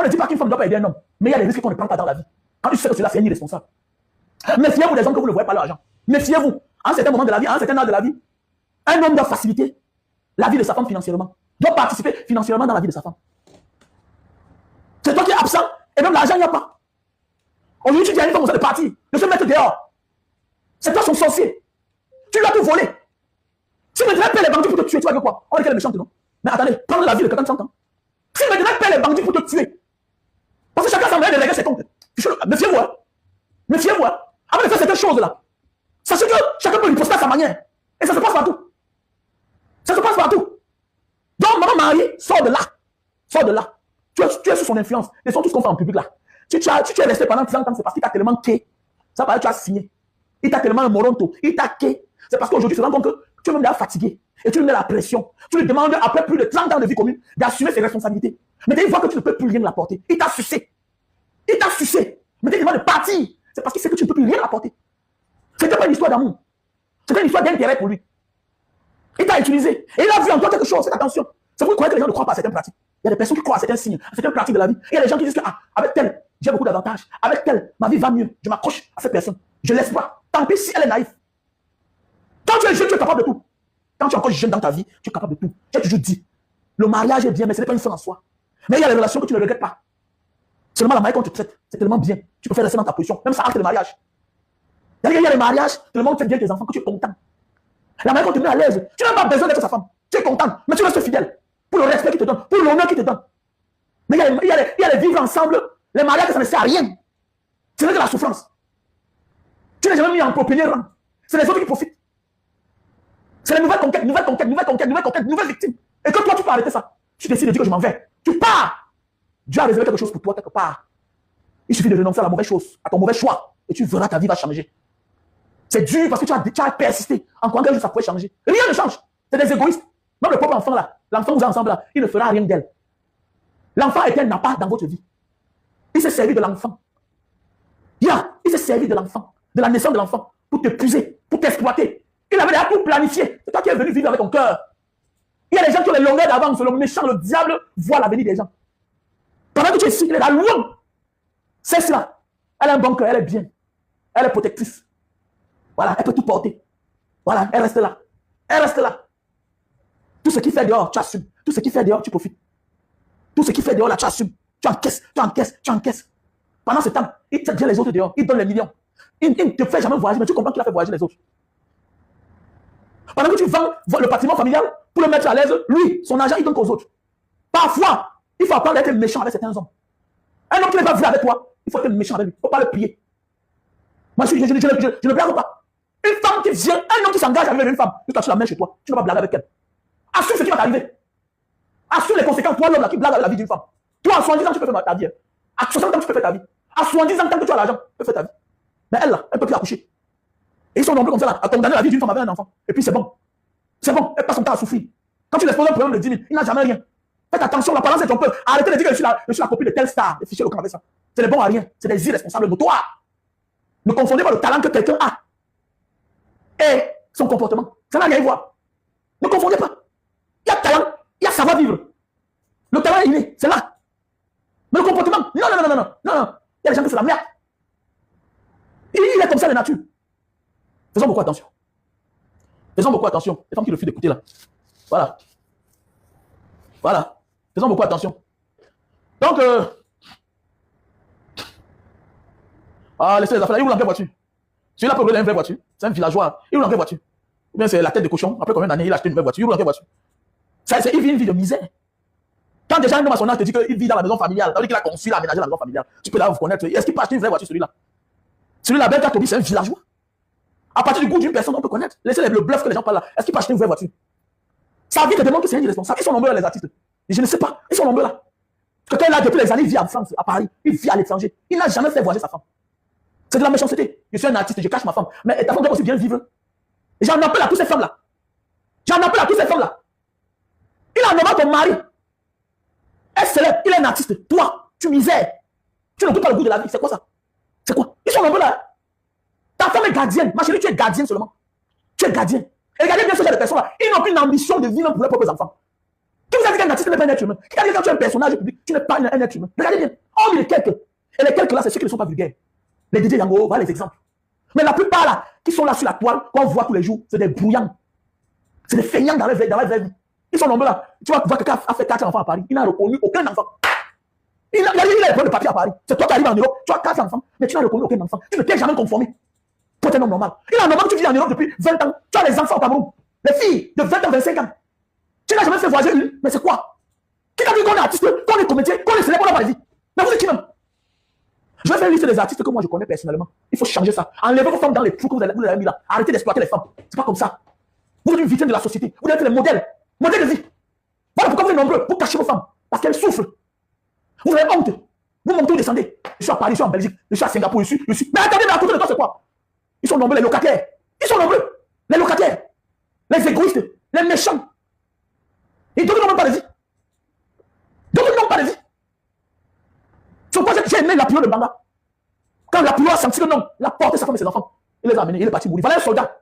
ne dit pas qu'une femme ne doit pas aider un homme, mais il y a des risques qu'on ne prend pas dans la vie. Quand tu sais que cela, c'est un irresponsable. Méfiez-vous des hommes que vous ne voyez pas l'argent. Méfiez-vous. À un certain moment de la vie, à un certain âge de la vie, un homme doit faciliter la vie de sa femme financièrement. Doit participer financièrement dans la vie de sa femme. C'est toi qui es absent, et même l'argent, il n'y a pas. Aujourd'hui, tu dis à une femme, on de partir, de se mettre dehors. C'est toi son sorcier. Tu lui as tout volé. Si maintenant elle paie les bandits pour te tuer, tu vas dire quoi? On est qu'elle est méchante, non? Mais attendez, prendre la vie de quelqu'un de 100 ans. Si maintenant elle paie les bandits pour te tuer, parce que chacun s'en va de régler ses comptes. Méfiez-vous, hein. Méfiez-vous, hein. Avant de faire certaines choses-là, sachez que chacun peut lui poster à sa manière. Et ça se passe partout. Ça se passe partout. Donc, maman mariée, sors de là. Sors de là. Tu es sous son influence. Laissons tout ce qu'on fait en public là. Si tu es resté pendant 30 ans, c'est parce qu'il t'a tellement quai. Ça paraît que tu as signé. Il t'a tellement un moronto. Il t'a quai. C'est parce qu'aujourd'hui, tu te rends compte que tu es même déjà fatigué. Et tu lui mets la pression. Tu lui demandes, après plus de 30 ans de vie commune, d'assumer ses responsabilités. Mais il voit que tu ne peux plus rien l'apporter. Il t'a sucé. Il t'a sucé. Mais il demande de partir. C'est parce qu'il sait que tu ne peux plus rien l'apporter. C'était pas une histoire d'amour. C'était une histoire d'intérêt pour lui. Il t'a utilisé. Et il a vu en toi quelque chose. Faites attention. C'est pour vous croyez que les gens ne croient pas à certaines pratiques. Il y a des personnes qui croient à certains signes, à certaines pratiques de la vie. Il y a des gens qui disent que, avec tel, j'ai beaucoup d'avantages. Avec tel, ma vie va mieux. Je m'accroche à cette personne. Je ne laisse pas. Tant pis si elle est naïve. Quand tu es jeune, tu es capable de tout. Quand tu es encore jeune dans ta vie, tu es capable de tout. J'ai toujours dit, le mariage est bien, mais ce n'est pas une fin en soi. Mais il y a les relations que tu ne regrettes pas. Seulement la manière qu'on te traite, c'est tellement bien. Tu peux faire rester dans ta position, même ça acte le mariage. Il y a les mariages, tellement tu fais bien tes enfants que tu es content. La manière qu'on te met à l'aise, tu n'as pas besoin d'être sa femme. Tu es content, mais tu restes fidèle. Pour le respect qu'il te donne, pour l'honneur qu'il te donne. Mais il y a les vivre ensemble, les mariages, ça ne sert à rien. Ce n'est que la souffrance. Tu n'es jamais mis en premier rang. C'est les autres qui profitent. C'est les nouvelles conquêtes, nouvelles victimes. Et que toi, tu peux arrêter ça. Tu décides de dire que je m'en vais. Tu pars. Dieu a réservé quelque chose pour toi quelque part. Il suffit de renoncer à la mauvaise chose, à ton mauvais choix. Et tu verras ta vie va changer. C'est dur parce que tu as persisté. En croyant que ça pourrait changer. Rien ne change. C'est des égoïstes. Même le propre enfant là, l'enfant vous a ensemble là, il ne fera rien d'elle. L'enfant était un appart dans votre vie. Il s'est servi de l'enfant. Il s'est servi de l'enfant, de la naissance de l'enfant, pour te puiser, pour t'exploiter. Il avait déjà tout planifié. C'est toi qui es venu vivre avec ton cœur. Il y a des gens qui ont les longueurs d'avance. Le méchant, le diable voit l'avenir des gens. Pendant que tu es ici, il est là, loin. C'est cela. Elle a un bon cœur, elle est bien. Elle est protectrice. Voilà, elle peut tout porter. Voilà, elle reste là. Elle reste là. Tout ce qui fait dehors, tu assumes. Tout ce qui fait dehors, tu profites. Tout ce qui fait dehors, là, tu assumes. Tu encaisses. Pendant ce temps, il te dit les autres dehors. Il donne les millions. Il ne te fait jamais voyager, mais tu comprends qu'il a fait voyager les autres. Pendant que tu vends le patrimoine familial pour le mettre à l'aise, lui, son argent, il donne aux autres. Parfois, il faut apprendre à être méchant avec certains hommes. Un homme qui n'est pas vrai avec toi, il faut être méchant avec lui. Il ne faut pas le plier. Moi, je ne blague pas. Une femme qui vient, un homme qui s'engage avec une femme, jusqu'à tu la mets chez toi, tu ne vas pas blaguer avec elle. Assume ce qui va t'arriver. Assume les conséquences. Toi, l'homme là qui blague avec la vie d'une femme. Toi, à 70 ans, tu peux faire ta vie. À 60 ans, tu peux faire ta vie. À 70 ans, tant que tu as l'argent, tu peux faire ta vie. Mais elle, là, elle ne peut plus accoucher. Et ils sont nombreux comme ça, là, à condamner la vie d'une femme avec un enfant. Et puis c'est bon. C'est bon. Elle passe son temps à souffrir. Quand tu l'exposes un problème de 10 000, il n'a jamais rien. Faites attention, la parole, c'est ton peuple. Arrêtez de dire que je suis la copine de telle star. Et fichez le camp avec ça. C'est des bons à rien. C'est des irresponsables notoires. Ne confondez pas le talent que quelqu'un a et son comportement. Ça n'a rien à voir. Ne confondez pas. Il y a talent, il y a savoir-vivre. Le talent est inné, c'est là. Mais le comportement, non. Il y a des gens qui c'est la merde. Il est comme ça de nature. Faisons beaucoup attention. Faisons beaucoup attention. Les femmes qui refusent d'écouter là. Voilà. Faisons beaucoup attention. Donc, laissez les affaires là. Il roule en quelle voiture? Celui-là peut rouler une vraie voiture. C'est un villageois. Il roule en quelle voiture? Ou bien c'est la tête de cochon. Après combien d'années il a acheté une vraie voiture? Il roule en quelle voiture? Il vit une vie de misère. Quand déjà un homme à son âge te dit qu'il vit dans la maison familiale, c'est-à-dire qu'il a conçu, il a aménagé la maison familiale, tu peux là vous connaître. Est-ce qu'il peut acheter une vraie voiture celui-là? Celui-là, Ben Katobi, c'est un villageois. À partir du goût d'une personne, on peut connaître. Laissez le bluff que les gens parlent là. Est-ce qu'il peut acheter une vraie voiture? Sa vie te demande que c'est un irresponsable. Ils sont nombreux les artistes. Je ne sais pas. Ils sont nombreux là. Parce que quand il a depuis les années, il vit en France, à Paris. Il vit à l'étranger. Il n'a jamais fait voyager sa femme. C'est de la méchanceté. Je suis un artiste, je cache ma femme. Mais ta femme doit aussi bien vivre. Et j'en appelle à toutes ces femmes-là. Il a nommé ton mari. Elle célèbre, il est un artiste. Toi, tu misères. Tu n'as pas le goût de la vie. C'est quoi ça? C'est quoi? Ils sont nombreux là. Ta femme est gardienne. Ma chérie, tu es gardienne seulement. Tu es gardien. Et regardez bien ce genre de personnes-là. Ils n'ont qu'une ambition de vivre pour leurs propres enfants. Qui vous a dit qu'un artiste n'est pas un être humain? Qui a dit que quand tu es un personnage public, tu n'es pas un être humain? Regardez bien. Hormis les quelques. Et les quelques là, c'est ceux qui ne sont pas vulgaires. Les DJ Yango, voilà les exemples. Mais la plupart là, qui sont là sur la toile, qu'on voit tous les jours, c'est des brouillants. C'est des feignants dans la vraie vie. Ils sont nombreux là. Tu vois quelqu'un a fait 4 enfants à Paris. Il n'a reconnu aucun enfant. Il a les problèmes de papier à Paris. C'est toi qui arrives en Europe, tu as 4 enfants, mais tu n'as reconnu aucun enfant. Tu ne t'es jamais conformé. Pour être un homme normal. Il est normal que tu vis en Europe depuis 20 ans. Tu as les enfants au Cameroun. Les filles de 20 ans, 25 ans. Tu n'as jamais fait voyager une. Mais c'est quoi? Qui t'a dit qu'on est artiste, qu'on est comédien, qu'on est célèbre, qu'on n'a pas de vie? Mais vous êtes qui même? Je vais faire une liste des artistes que moi je connais personnellement. Il faut changer ça. Enlevez vos femmes dans les trous que vous avez mis là. Arrêtez d'exploiter les femmes. C'est pas comme ça. Vous êtes une victime de la société. Vous êtes les modèles. Modèles de vie. Voilà pourquoi vous êtes nombreux. Vous cachez vos femmes. Parce qu'elles souffrent. Vous avez honte. Vous montez, vous descendez. Je suis à Paris, je suis en Belgique, je suis à Singapour, je suis. Mais attendez, mais à côté de toi, c'est quoi? Ils sont nombreux, les locataires. Ils sont nombreux. Les locataires. Les égoïstes. Les méchants. Ils donnent même pas de vie. Donnent même pas de vie. C'est pourquoi j'ai aimé Lapio de Banga. Quand Lapio a senti que non, il a porté sa femme et ses enfants. Il les a amenés, il est parti mourir. Voilà un soldat.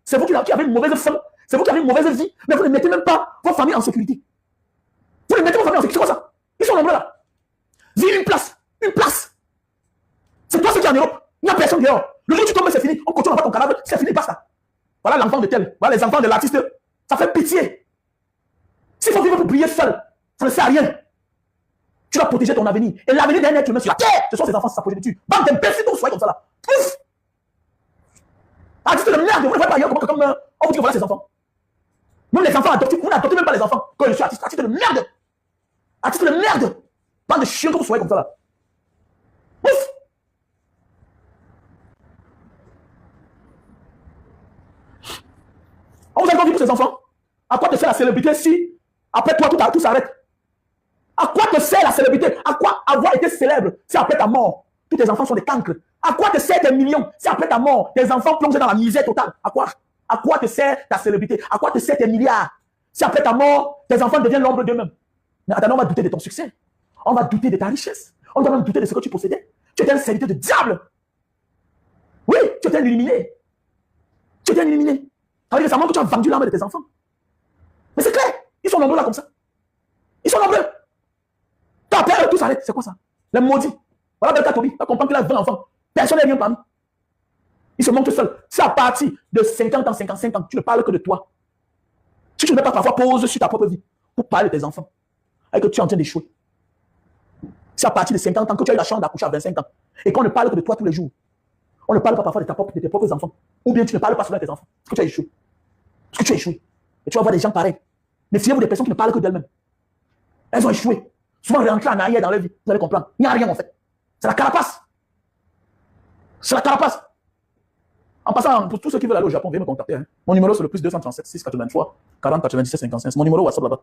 C'est vous qui avez une mauvaise femme. C'est vous qui avez une mauvaise vie. Mais vous ne mettez même pas vos familles en sécurité. Vous ne mettez vos familles en sécurité. C'est quoi ça? Ils sont nombreux là. Vis une place. Une place. C'est toi ce qui est en Europe. Il n'y a personne dehors. Le jour où tu tombes, c'est fini. On continue à voir ton cadavre. C'est fini, basta. Voilà l'enfant de tel. Voilà les enfants de l'artiste. Ça fait pitié. S'il faut vivre pour briller seul, ça ne sert à rien. Tu dois protéger ton avenir. Et l'avenir d'un être humain sur la terre, ce sont ses enfants, c'est sa progéniture. Bande d'imbéciles, vous soyez comme ça là. Ouf! Artiste de merde, vous ne voyez pas ailleurs comme on vous dit que voilà ses enfants. Même les enfants adoptés, vous n'adoptez même pas les enfants. Quand je suis artiste, artiste de merde. Artiste de merde. Bande de chiens que vous soyez comme ça là. Ouf! On vous a encore dit pour ces enfants. À quoi te sert la célébrité si après toi tout s'arrête? À quoi te sert la célébrité? À quoi avoir été célèbre si après ta mort, tous tes enfants sont des cancres? À quoi te sert tes millions si après ta mort, tes enfants plongent dans la misère totale? À quoi? À quoi te sert ta célébrité? À quoi te sert tes milliards si après ta mort, tes enfants deviennent l'ombre d'eux-mêmes? Mais attends, on va douter de ton succès. On va douter de ta richesse. On va même douter de ce que tu possédais. Tu étais un serviteur de diable. Oui, tu étais un illuminé. Tu étais un illuminé. Ça veut dire que ça montre que tu as vendu l'âme de tes enfants. Mais c'est clair. Ils sont nombreux là comme ça. Ils sont nombreux. Après eux, tout s'arrête. C'est quoi ça? Les maudits. Voilà Belka Tobi. Tu comprends qu'il a 20 enfants. Personne n'est bien parmi. Il se montre seul. C'est à partir de 50 ans, 55 ans, tu ne parles que de toi. Si tu ne mets pas parfois pause sur ta propre vie pour parler de tes enfants et que tu es en train d'échouer. C'est à partir de 50 ans que tu as eu la chance d'accoucher à 25 ans et qu'on ne parle que de toi tous les jours. On ne parle pas parfois de tes propres enfants. Ou bien tu ne parles pas souvent de tes enfants. Parce que tu as échoué. Parce que tu as échoué. Et tu vas voir des gens pareils. Mais si vous des personnes qui ne parlent que d'elles-mêmes. Elles ont échoué. Souvent rentrées en arrière dans leur vie. Vous allez comprendre. Il n'y a rien en fait. C'est la carapace. C'est la carapace. En passant, pour tous ceux qui veulent aller au Japon, veuillez me contacter. Hein. Mon numéro c'est le +237 683 40 97 55. Mon numéro WhatsApp là-bas.